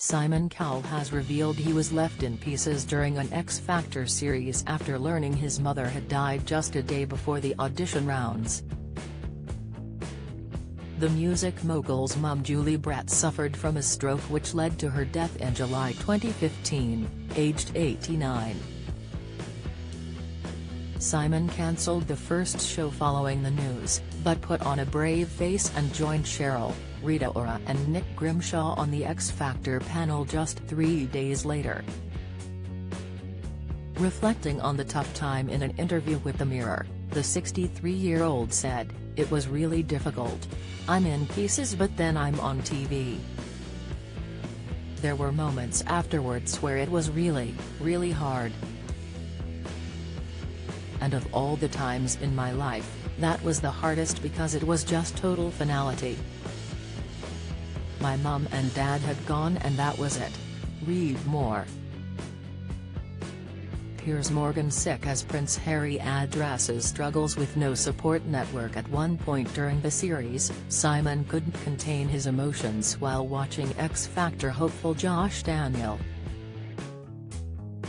Simon Cowell has revealed he was left in pieces during an X Factor series after learning his mother had died just a day before the audition rounds. The music mogul's mum Julie Brett suffered from a stroke which led to her death in July 2015, aged 89. Simon cancelled the first show following the news, but put on a brave face and joined Cheryl, Rita Ora and Nick Grimshaw on the X Factor panel just 3 days later. Reflecting on the tough time in an interview with The Mirror, the 63-year-old said, "It was really difficult. I'm in pieces but then I'm on TV. There were moments afterwards where it was really, really hard. And of all the times in my life, that was the hardest because it was just total finality. My mum and dad had gone and that was it." Read more. Piers Morgan sick as Prince Harry addresses struggles with no support network. At one point during the series, Simon couldn't contain his emotions while watching X Factor hopeful Josh Daniel.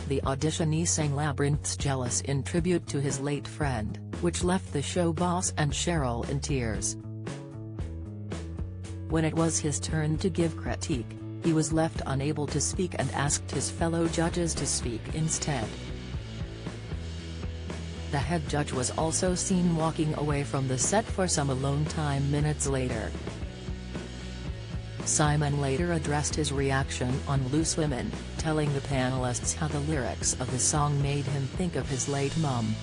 The auditionee sang Labyrinth's Jealous in tribute to his late friend, which left the show boss and Cheryl in tears. When it was his turn to give critique, he was left unable to speak and asked his fellow judges to speak instead. The head judge was also seen walking away from the set for some alone time minutes later. Simon later addressed his reaction on Loose Women, telling the panelists how the lyrics of the song made him think of his late mum.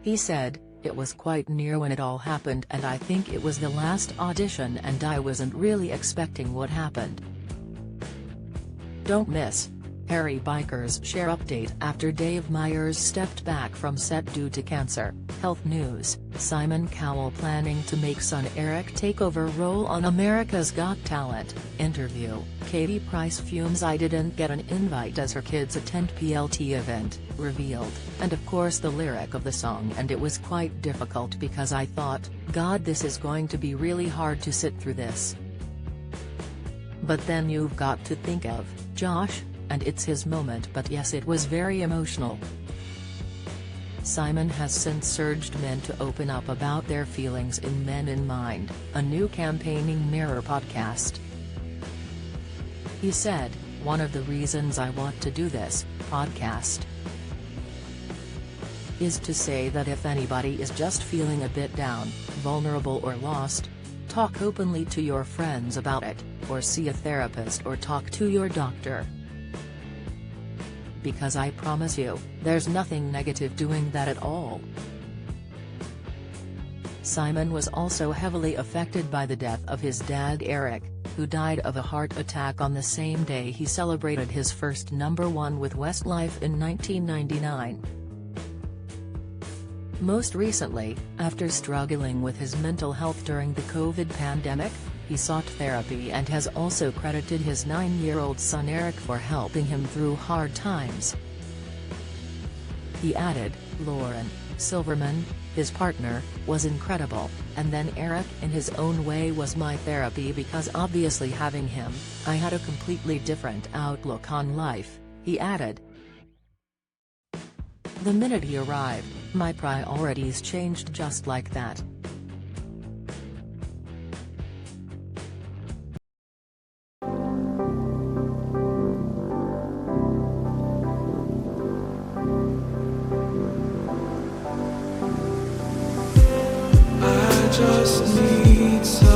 He said, "It was quite near when it all happened and I think it was the last audition and I wasn't really expecting what happened." Don't miss Harry Bikers share update after Dave Meyers stepped back from set due to cancer. Health news: Simon Cowell planning to make son Eric take over role on America's Got Talent. Interview: Katie Price fumes "I didn't get an invite as her kids attend PLT event," revealed, and of course the lyric of the song, "And it was quite difficult because I thought, God, this is going to be really hard to sit through this. But then you've got to think of Josh, and it's his moment." But yes, it was very emotional. Simon has since urged men to open up about their feelings in Men in Mind, a new campaigning Mirror podcast. He said, "One of the reasons I want to do this podcast is to say that if anybody is just feeling a bit down, vulnerable or lost, talk openly to your friends about it, or see a therapist or talk to your doctor. Because I promise you, there's nothing negative doing that at all." Simon was also heavily affected by the death of his dad Eric, who died of a heart attack on the same day he celebrated his first #1 with Westlife in 1999. Most recently, after struggling with his mental health during the COVID pandemic, he sought therapy and has also credited his 9-year-old son Eric for helping him through hard times. He added, "Lauren Silverman, his partner, was incredible, and then Eric in his own way was my therapy because obviously having him, I had a completely different outlook on life," he added. "The minute he arrived, my priorities changed just like that. I just need some